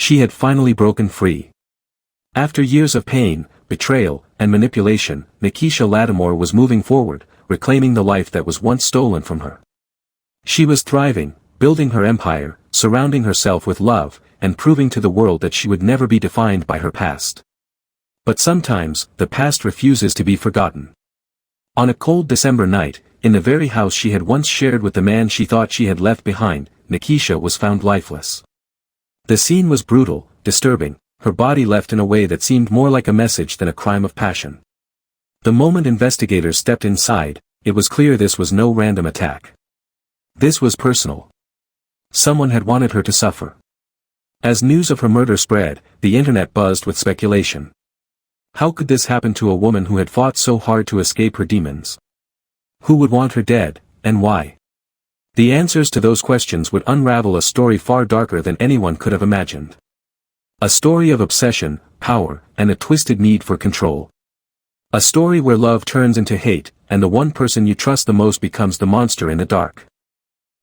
She had finally broken free. After years of pain, betrayal, and manipulation, Nakeisha Lattimore was moving forward, reclaiming the life that was once stolen from her. She was thriving, building her empire, surrounding herself with love, and proving to the world that she would never be defined by her past. But sometimes, the past refuses to be forgotten. On a cold December night, in the very house she had once shared with the man she thought she had left behind, Nakeisha was found lifeless. The scene was brutal, disturbing, her body left in a way that seemed more like a message than a crime of passion. The moment investigators stepped inside, it was clear this was no random attack. This was personal. Someone had wanted her to suffer. As news of her murder spread, the internet buzzed with speculation. How could this happen to a woman who had fought so hard to escape her demons? Who would want her dead, and why? The answers to those questions would unravel a story far darker than anyone could have imagined. A story of obsession, power, and a twisted need for control. A story where love turns into hate, and the one person you trust the most becomes the monster in the dark.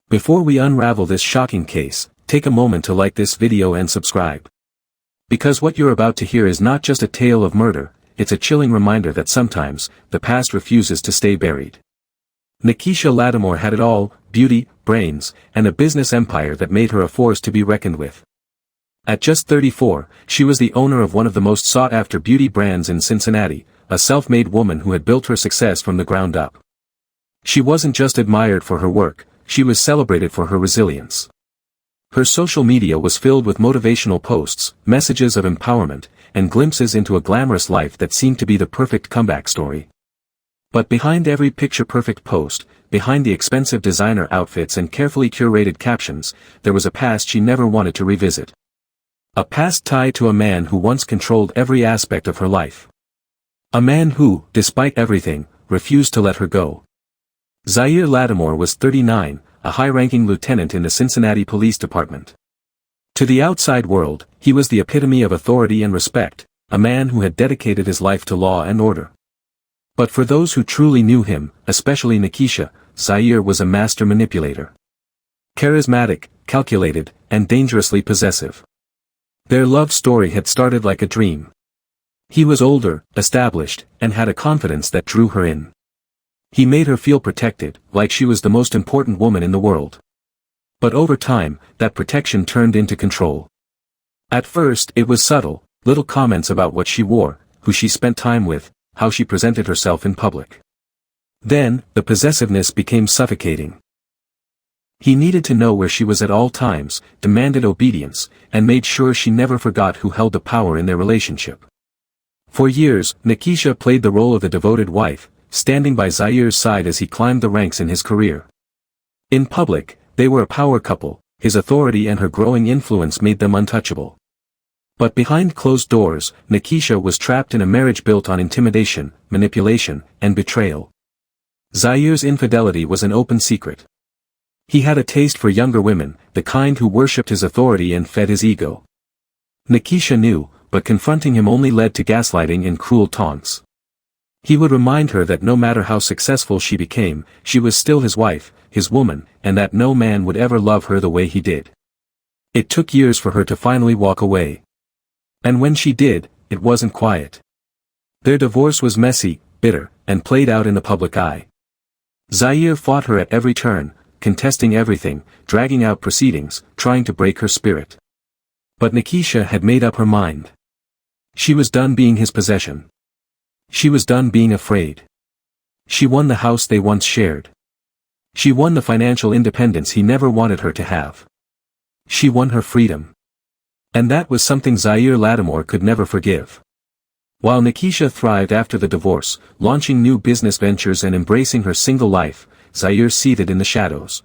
Before we unravel this shocking case, take a moment to like this video and subscribe. Because what you're about to hear is not just a tale of murder, it's a chilling reminder that sometimes, the past refuses to stay buried. Nakeisha Lattimore had it all: beauty, brains, and a business empire that made her a force to be reckoned with. At just 34, she was the owner of one of the most sought-after beauty brands in Cincinnati, a self-made woman who had built her success from the ground up. She wasn't just admired for her work, she was celebrated for her resilience. Her social media was filled with motivational posts, messages of empowerment, and glimpses into a glamorous life that seemed to be the perfect comeback story. But behind every picture-perfect post, behind the expensive designer outfits and carefully curated captions, there was a past she never wanted to revisit. A past tied to a man who once controlled every aspect of her life. A man who, despite everything, refused to let her go. Zaire Lattimore was 39, a high-ranking lieutenant in the Cincinnati Police Department. To the outside world, he was the epitome of authority and respect, a man who had dedicated his life to law and order. But for those who truly knew him, especially Nakeisha, Zaire was a master manipulator. Charismatic, calculated, and dangerously possessive. Their love story had started like a dream. He was older, established, and had a confidence that drew her in. He made her feel protected, like she was the most important woman in the world. But over time, that protection turned into control. At first, it was subtle, little comments about what she wore, who she spent time with, how she presented herself in public. Then, the possessiveness became suffocating. He needed to know where she was at all times, demanded obedience, and made sure she never forgot who held the power in their relationship. For years, Nakeisha played the role of the devoted wife, standing by Zaire's side as he climbed the ranks in his career. In public, they were a power couple, his authority and her growing influence made them untouchable. But behind closed doors, Nakeisha was trapped in a marriage built on intimidation, manipulation, and betrayal. Zaire's infidelity was an open secret. He had a taste for younger women, the kind who worshipped his authority and fed his ego. Nakeisha knew, but confronting him only led to gaslighting and cruel taunts. He would remind her that no matter how successful she became, she was still his wife, his woman, and that no man would ever love her the way he did. It took years for her to finally walk away. And when she did, it wasn't quiet. Their divorce was messy, bitter, and played out in the public eye. Zaire fought her at every turn, contesting everything, dragging out proceedings, trying to break her spirit. But Nakeisha had made up her mind. She was done being his possession. She was done being afraid. She won the house they once shared. She won the financial independence he never wanted her to have. She won her freedom. And that was something Zaire Lattimore could never forgive. While Nakeisha thrived after the divorce, launching new business ventures and embracing her single life, Zaire seethed in the shadows.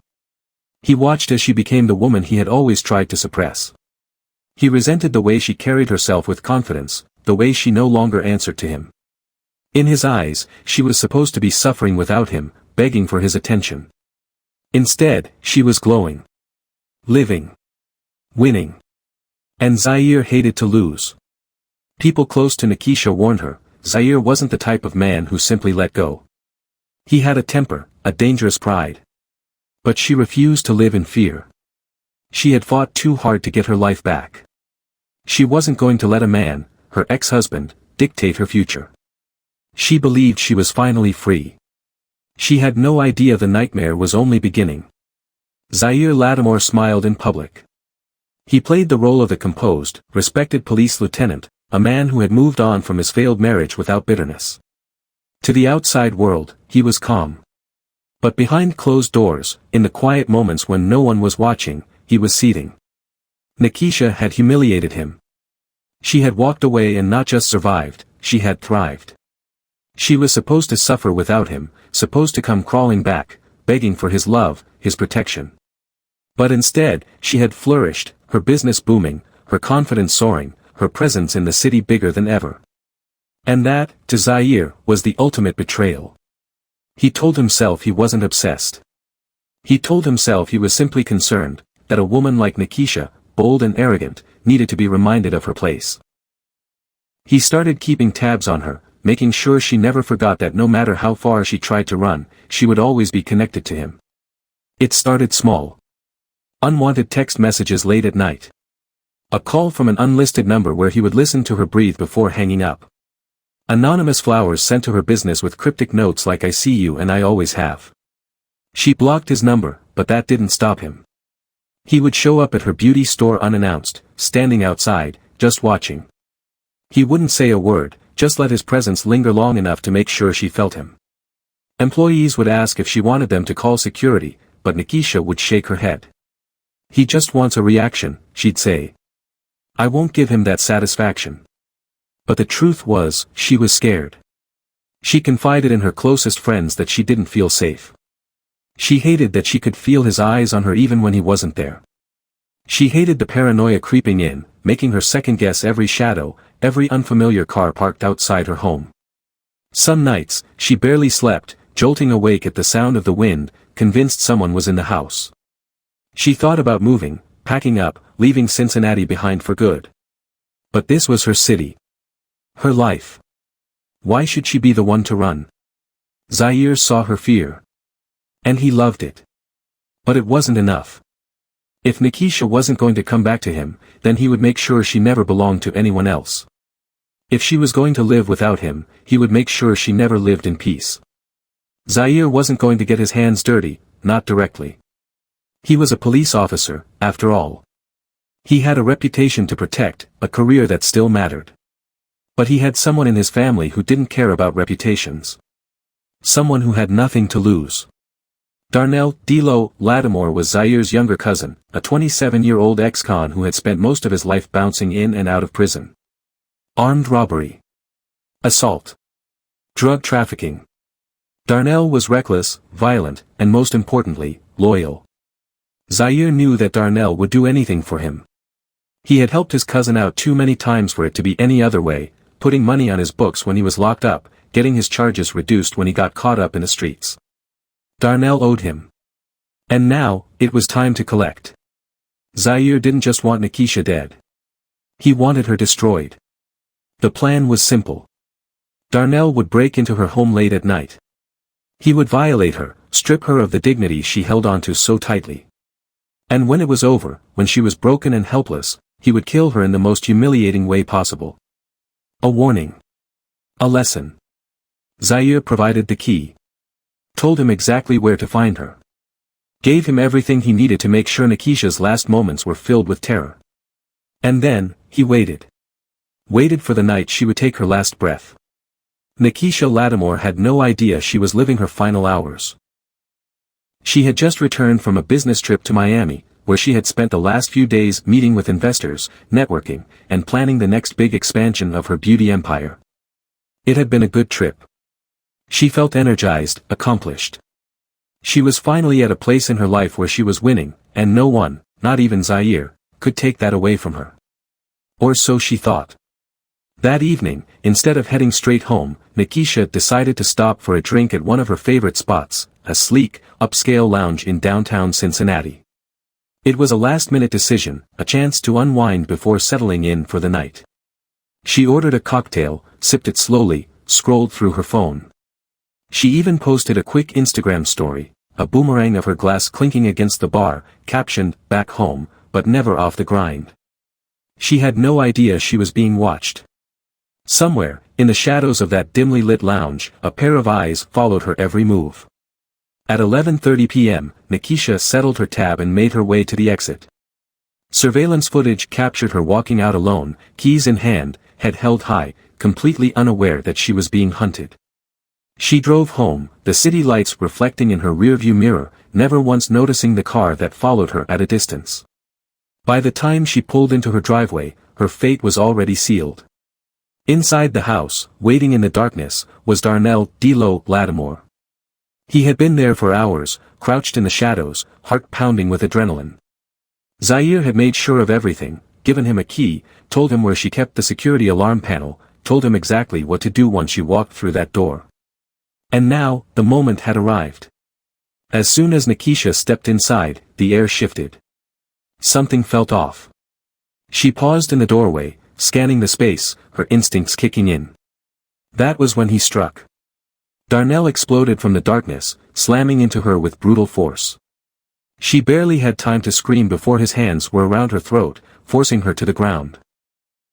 He watched as she became the woman he had always tried to suppress. He resented the way she carried herself with confidence, the way she no longer answered to him. In his eyes, she was supposed to be suffering without him, begging for his attention. Instead, she was glowing. Living. Winning. And Zaire hated to lose. People close to Nakeisha warned her, Zaire wasn't the type of man who simply let go. He had a temper, a dangerous pride. But she refused to live in fear. She had fought too hard to get her life back. She wasn't going to let a man, her ex-husband, dictate her future. She believed she was finally free. She had no idea the nightmare was only beginning. Zaire Lattimore smiled in public. He played the role of the composed, respected police lieutenant, a man who had moved on from his failed marriage without bitterness. To the outside world, he was calm. But behind closed doors, in the quiet moments when no one was watching, he was seething. Nakeisha had humiliated him. She had walked away and not just survived, she had thrived. She was supposed to suffer without him, supposed to come crawling back, begging for his love, his protection. But instead, she had flourished, her business booming, her confidence soaring, her presence in the city bigger than ever. And that, to Zaire, was the ultimate betrayal. He told himself he wasn't obsessed. He told himself he was simply concerned, that a woman like Nakeisha, bold and arrogant, needed to be reminded of her place. He started keeping tabs on her, making sure she never forgot that no matter how far she tried to run, she would always be connected to him. It started small. Unwanted text messages late at night. A call from an unlisted number where he would listen to her breathe before hanging up. Anonymous flowers sent to her business with cryptic notes like "I see you and I always have." She blocked his number, but that didn't stop him. He would show up at her beauty store unannounced, standing outside, just watching. He wouldn't say a word, just let his presence linger long enough to make sure she felt him. Employees would ask if she wanted them to call security, but Nakeisha would shake her head. "He just wants a reaction," she'd say. "I won't give him that satisfaction." But the truth was, she was scared. She confided in her closest friends that she didn't feel safe. She hated that she could feel his eyes on her even when he wasn't there. She hated the paranoia creeping in, making her second-guess every shadow, every unfamiliar car parked outside her home. Some nights, she barely slept, jolting awake at the sound of the wind, convinced someone was in the house. She thought about moving, packing up, leaving Cincinnati behind for good. But this was her city. Her life. Why should she be the one to run? Zaire saw her fear. And he loved it. But it wasn't enough. If Nakeisha wasn't going to come back to him, then he would make sure she never belonged to anyone else. If she was going to live without him, he would make sure she never lived in peace. Zaire wasn't going to get his hands dirty, not directly. He was a police officer, after all. He had a reputation to protect, a career that still mattered. But he had someone in his family who didn't care about reputations. Someone who had nothing to lose. Darnell D'Lo Lattimore was Zaire's younger cousin, a 27-year-old ex-con who had spent most of his life bouncing in and out of prison. Armed robbery. Assault. Drug trafficking. Darnell was reckless, violent, and most importantly, loyal. Zaire knew that Darnell would do anything for him. He had helped his cousin out too many times for it to be any other way, putting money on his books when he was locked up, getting his charges reduced when he got caught up in the streets. Darnell owed him. And now, it was time to collect. Zaire didn't just want Nakeisha dead. He wanted her destroyed. The plan was simple. Darnell would break into her home late at night. He would violate her, strip her of the dignity she held onto so tightly. And when it was over, when she was broken and helpless, he would kill her in the most humiliating way possible. A warning. A lesson. Zaire provided the key. Told him exactly where to find her. Gave him everything he needed to make sure Nakeisha's last moments were filled with terror. And then, he waited. Waited for the night she would take her last breath. Nakeisha Lattimore had no idea she was living her final hours. She had just returned from a business trip to Miami, where she had spent the last few days meeting with investors, networking, and planning the next big expansion of her beauty empire. It had been a good trip. She felt energized, accomplished. She was finally at a place in her life where she was winning, and no one, not even Zaire, could take that away from her. Or so she thought. That evening, instead of heading straight home, Nakeisha decided to stop for a drink at one of her favorite spots, a sleek, upscale lounge in downtown Cincinnati. It was a last-minute decision, a chance to unwind before settling in for the night. She ordered a cocktail, sipped it slowly, scrolled through her phone. She even posted a quick Instagram story, a boomerang of her glass clinking against the bar, captioned, "Back home, but never off the grind." She had no idea she was being watched. Somewhere, in the shadows of that dimly lit lounge, a pair of eyes followed her every move. At 11:30 p.m., Nakeisha settled her tab and made her way to the exit. Surveillance footage captured her walking out alone, keys in hand, head held high, completely unaware that she was being hunted. She drove home, the city lights reflecting in her rearview mirror, never once noticing the car that followed her at a distance. By the time she pulled into her driveway, her fate was already sealed. Inside the house, waiting in the darkness, was Nakeisha Lattimore. He had been there for hours, crouched in the shadows, heart pounding with adrenaline. Zaire had made sure of everything, given him a key, told him where she kept the security alarm panel, told him exactly what to do once she walked through that door. And now, the moment had arrived. As soon as Nakeisha stepped inside, the air shifted. Something felt off. She paused in the doorway, scanning the space, her instincts kicking in. That was when he struck. Darnell exploded from the darkness, slamming into her with brutal force. She barely had time to scream before his hands were around her throat, forcing her to the ground.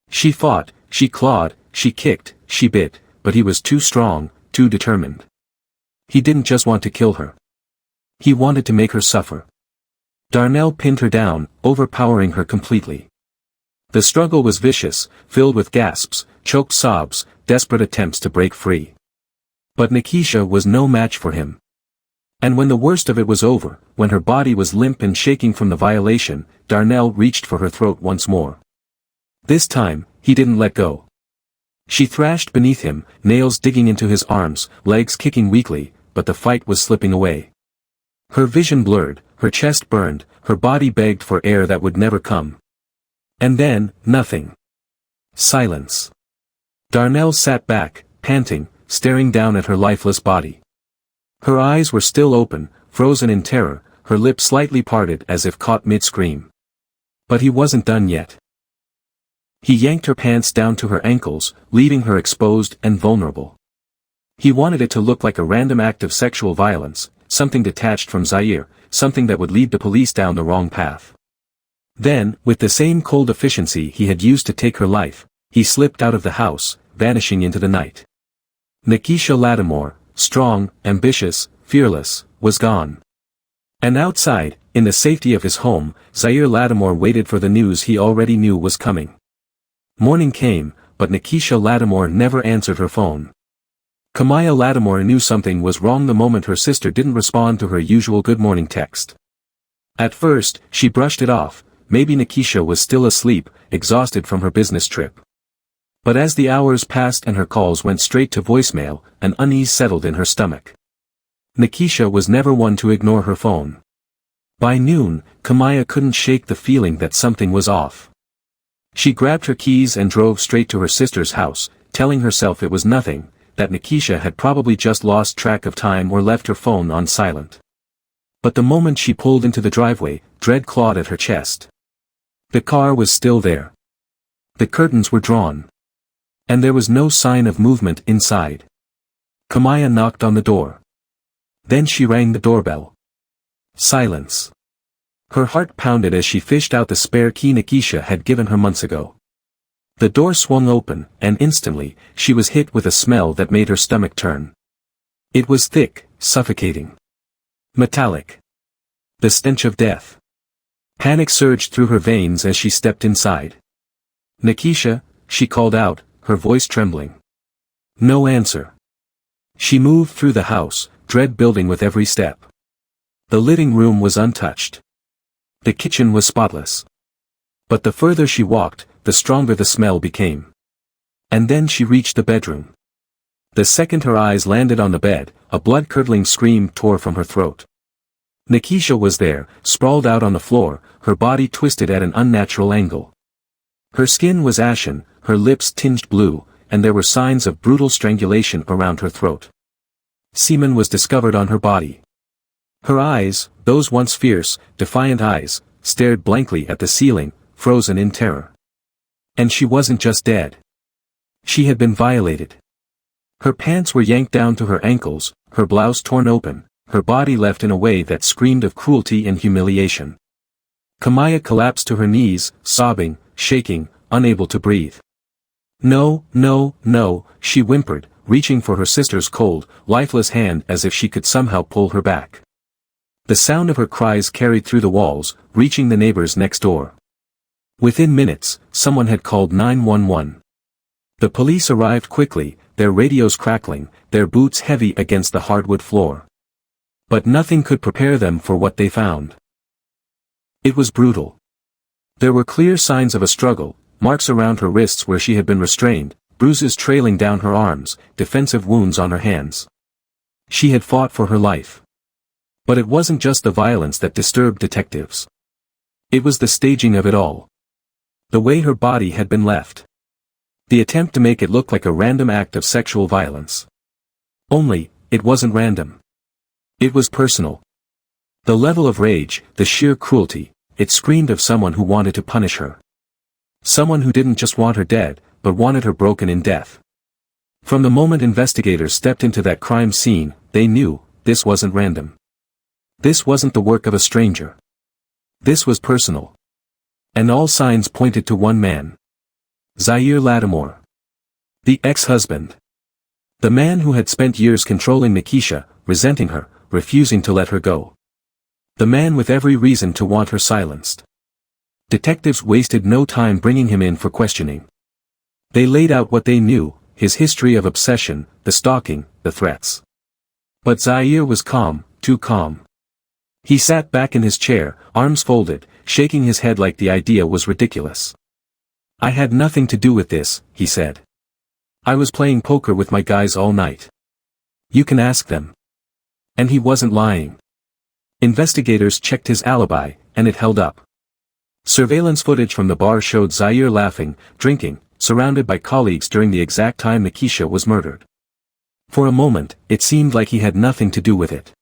She fought, she clawed, she kicked, she bit, but he was too strong, too determined. He didn't just want to kill her. He wanted to make her suffer. Darnell pinned her down, overpowering her completely. The struggle was vicious, filled with gasps, choked sobs, desperate attempts to break free. But Nakeisha was no match for him. And when the worst of it was over, when her body was limp and shaking from the violation, Darnell reached for her throat once more. This time, he didn't let go. She thrashed beneath him, nails digging into his arms, legs kicking weakly, but the fight was slipping away. Her vision blurred, her chest burned, her body begged for air that would never come. And then, nothing. Silence. Darnell sat back, panting, staring down at her lifeless body. Her eyes were still open, frozen in terror, her lips slightly parted as if caught mid-scream. But he wasn't done yet. He yanked her pants down to her ankles, leaving her exposed and vulnerable. He wanted it to look like a random act of sexual violence, something detached from Zaire, something that would lead the police down the wrong path. Then, with the same cold efficiency he had used to take her life, he slipped out of the house, vanishing into the night. Nakeisha Lattimore, strong, ambitious, fearless, was gone. And outside, in the safety of his home, Zaire Lattimore waited for the news he already knew was coming. Morning came, but Nakeisha Lattimore never answered her phone. Kamaya Lattimore knew something was wrong the moment her sister didn't respond to her usual good morning text. At first, she brushed it off, maybe Nakeisha was still asleep, exhausted from her business trip. But as the hours passed and her calls went straight to voicemail, an unease settled in her stomach. Nakeisha was never one to ignore her phone. By noon, Kamaya couldn't shake the feeling that something was off. She grabbed her keys and drove straight to her sister's house, telling herself it was nothing, that Nakeisha had probably just lost track of time or left her phone on silent. But the moment she pulled into the driveway, dread clawed at her chest. The car was still there. The curtains were drawn. And there was no sign of movement inside. Kamaya knocked on the door. Then she rang the doorbell. Silence. Her heart pounded as she fished out the spare key Nakeisha had given her months ago. The door swung open, and instantly, she was hit with a smell that made her stomach turn. It was thick, suffocating. Metallic. The stench of death. Panic surged through her veins as she stepped inside. Nakeisha, she called out, her voice trembling. No answer. She moved through the house, dread building with every step. The living room was untouched. The kitchen was spotless. But the further she walked, the stronger the smell became. And then she reached the bedroom. The second her eyes landed on the bed, a blood-curdling scream tore from her throat. Nakeisha was there, sprawled out on the floor, her body twisted at an unnatural angle. Her skin was ashen, her lips tinged blue, and there were signs of brutal strangulation around her throat. Semen was discovered on her body. Her eyes, those once fierce, defiant eyes, stared blankly at the ceiling, frozen in terror. And she wasn't just dead. She had been violated. Her pants were yanked down to her ankles, her blouse torn open, her body left in a way that screamed of cruelty and humiliation. Kamaya collapsed to her knees, sobbing, shaking, unable to breathe. "No, no, no," she whimpered, reaching for her sister's cold, lifeless hand as if she could somehow pull her back. The sound of her cries carried through the walls, reaching the neighbors next door. Within minutes, someone had called 911. The police arrived quickly, their radios crackling, their boots heavy against the hardwood floor. But nothing could prepare them for what they found. It was brutal. There were clear signs of a struggle, marks around her wrists where she had been restrained, bruises trailing down her arms, defensive wounds on her hands. She had fought for her life. But it wasn't just the violence that disturbed detectives. It was the staging of it all. The way her body had been left. The attempt to make it look like a random act of sexual violence. Only, it wasn't random. It was personal. The level of rage, the sheer cruelty, it screamed of someone who wanted to punish her. Someone who didn't just want her dead, but wanted her broken in death. From the moment investigators stepped into that crime scene, they knew, this wasn't random. This wasn't the work of a stranger. This was personal. And all signs pointed to one man. Zaire Lattimore. The ex-husband. The man who had spent years controlling Nakeisha, resenting her, refusing to let her go. The man with every reason to want her silenced. Detectives wasted no time bringing him in for questioning. They laid out what they knew, his history of obsession, the stalking, the threats. But Zaire was calm, too calm. He sat back in his chair, arms folded, shaking his head like the idea was ridiculous. "I had nothing to do with this," he said. "I was playing poker with my guys all night. You can ask them." And he wasn't lying. Investigators checked his alibi, and it held up. Surveillance footage from the bar showed Zaire laughing, drinking, surrounded by colleagues during the exact time Nakeisha was murdered. For a moment, it seemed like he had nothing to do with it.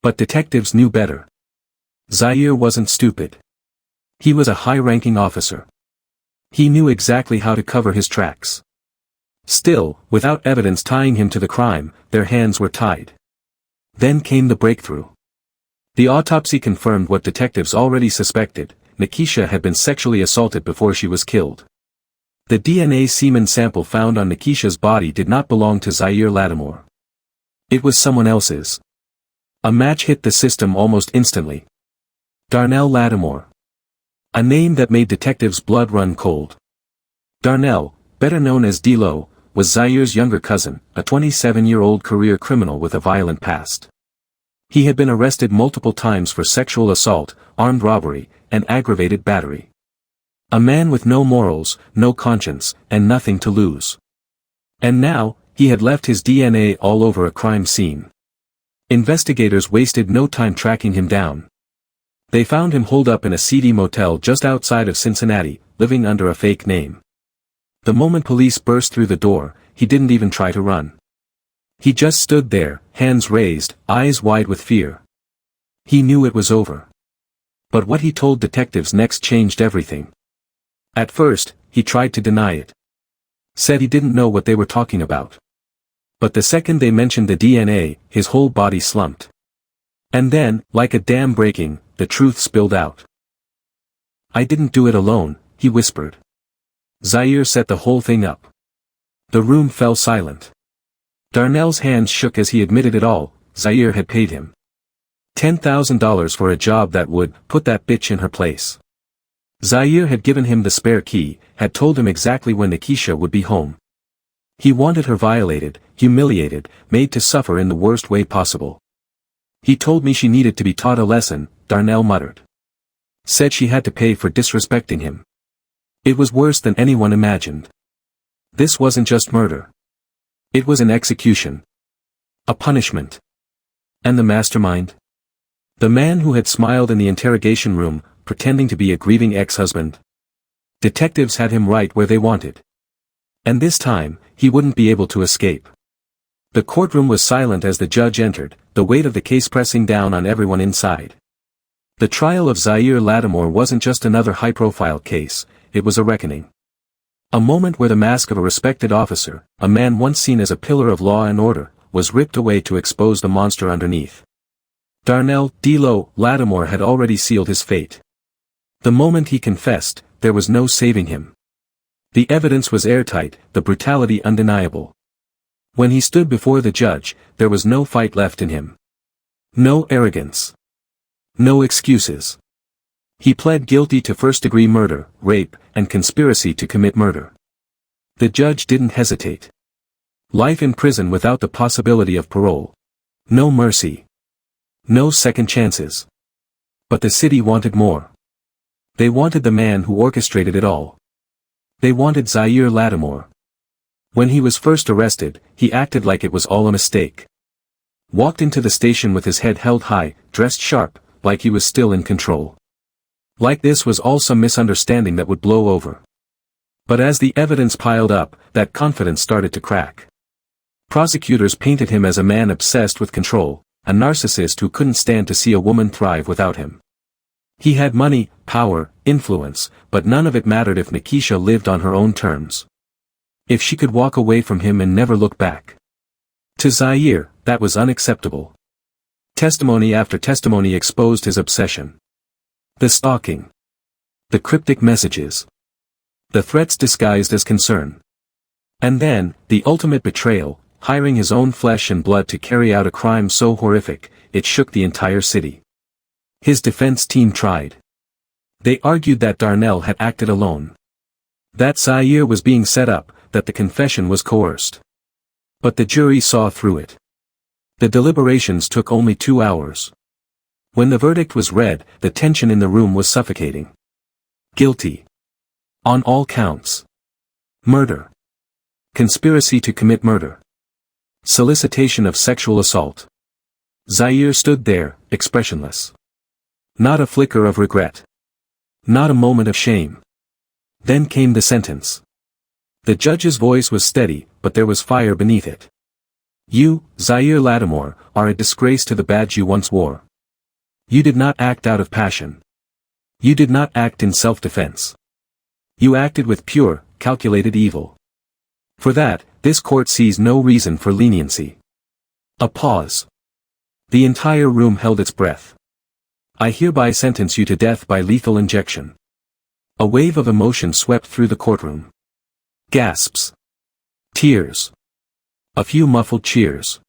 But detectives knew better. Zaire wasn't stupid. He was a high-ranking officer. He knew exactly how to cover his tracks. Still, without evidence tying him to the crime, their hands were tied. Then came the breakthrough. The autopsy confirmed what detectives already suspected: Nakeisha had been sexually assaulted before she was killed. The DNA semen sample found on Nakeisha's body did not belong to Zaire Lattimore. It was someone else's. A match hit the system almost instantly. Darnell Lattimore. A name that made detectives' blood run cold. Darnell, better known as D-Lo, was Zaire's younger cousin, a 27-year-old career criminal with a violent past. He had been arrested multiple times for sexual assault, armed robbery, and aggravated battery. A man with no morals, no conscience, and nothing to lose. And now, he had left his DNA all over a crime scene. Investigators wasted no time tracking him down. They found him holed up in a seedy motel just outside of Cincinnati, living under a fake name. The moment police burst through the door, he didn't even try to run. He just stood there, hands raised, eyes wide with fear. He knew it was over. But what he told detectives next changed everything. At first, he tried to deny it. Said he didn't know what they were talking about. But the second they mentioned the DNA, his whole body slumped. And then, like a dam breaking, the truth spilled out. "I didn't do it alone," he whispered. Zaire set the whole thing up. The room fell silent. Darnell's hands shook as he admitted it all. Zaire had paid him $10,000 for a job that would put that bitch in her place. Zaire had given him the spare key, had told him exactly when Nakeisha would be home. He wanted her violated, humiliated, made to suffer in the worst way possible. "He told me she needed to be taught a lesson," Darnell muttered. "Said she had to pay for disrespecting him." It was worse than anyone imagined. This wasn't just murder. It was an execution. A punishment. And the mastermind? The man who had smiled in the interrogation room, pretending to be a grieving ex-husband. Detectives had him right where they wanted. And this time, he wouldn't be able to escape. The courtroom was silent as the judge entered, the weight of the case pressing down on everyone inside. The trial of Zaire Lattimore wasn't just another high-profile case, it was a reckoning. A moment where the mask of a respected officer, a man once seen as a pillar of law and order, was ripped away to expose the monster underneath. Darnell D-Lo Lattimore had already sealed his fate. The moment he confessed, there was no saving him. The evidence was airtight, the brutality undeniable. When he stood before the judge, there was no fight left in him. No arrogance. No excuses. He pled guilty to first-degree murder, rape, and conspiracy to commit murder. The judge didn't hesitate. Life in prison without the possibility of parole. No mercy. No second chances. But the city wanted more. They wanted the man who orchestrated it all. They wanted Zaire Lattimore. When he was first arrested, he acted like it was all a mistake. Walked into the station with his head held high, dressed sharp, like he was still in control. Like this was all some misunderstanding that would blow over. But as the evidence piled up, that confidence started to crack. Prosecutors painted him as a man obsessed with control, a narcissist who couldn't stand to see a woman thrive without him. He had money, power, influence, but none of it mattered if Nakeisha lived on her own terms. If she could walk away from him and never look back. To Zaire, that was unacceptable. Testimony after testimony exposed his obsession. The stalking. The cryptic messages. The threats disguised as concern. And then, the ultimate betrayal, hiring his own flesh and blood to carry out a crime so horrific, it shook the entire city. His defense team tried. They argued that Darnell had acted alone. That Zaire was being set up, that the confession was coerced. But the jury saw through it. The deliberations took only 2 hours. When the verdict was read, the tension in the room was suffocating. Guilty. On all counts. Murder. Conspiracy to commit murder. Solicitation of sexual assault. Zaire stood there, expressionless. Not a flicker of regret. Not a moment of shame. Then came the sentence. The judge's voice was steady, but there was fire beneath it. You, Zaire Lattimore, are a disgrace to the badge you once wore. You did not act out of passion. You did not act in self-defense. You acted with pure, calculated evil. For that, this court sees no reason for leniency. A pause. The entire room held its breath. I hereby sentence you to death by lethal injection. A wave of emotion swept through the courtroom. Gasps. Tears. A few muffled cheers.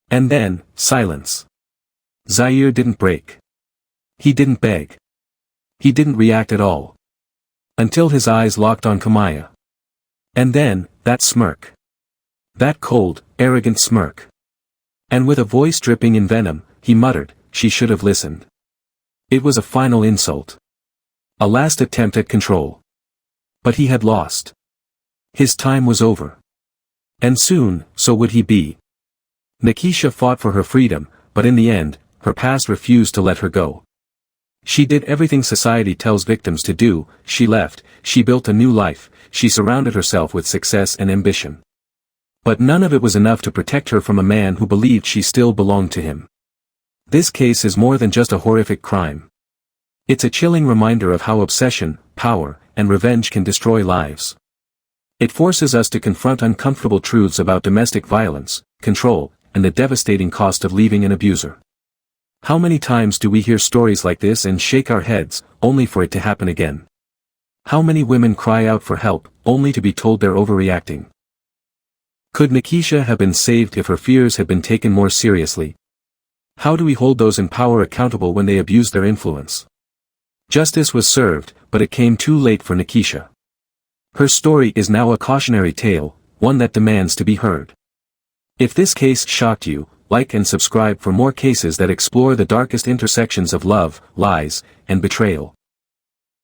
And then, silence. Zaire didn't break. He didn't beg. He didn't react at all. Until his eyes locked on Kamaya. And then, that smirk. That cold, arrogant smirk. And with a voice dripping in venom, he muttered, she should have listened. It was a final insult. A last attempt at control. But he had lost. His time was over. And soon, so would he be. Nakeisha fought for her freedom, but in the end, her past refused to let her go. She did everything society tells victims to do, she left, she built a new life, she surrounded herself with success and ambition. But none of it was enough to protect her from a man who believed she still belonged to him. This case is more than just a horrific crime. It's a chilling reminder of how obsession, power, and revenge can destroy lives. It forces us to confront uncomfortable truths about domestic violence, control, and the devastating cost of leaving an abuser. How many times do we hear stories like this and shake our heads, only for it to happen again? How many women cry out for help, only to be told they're overreacting? Could Nakeisha have been saved if her fears had been taken more seriously? How do we hold those in power accountable when they abuse their influence? Justice was served, but it came too late for Nakeisha. Her story is now a cautionary tale, one that demands to be heard. If this case shocked you, like and subscribe for more cases that explore the darkest intersections of love, lies, and betrayal.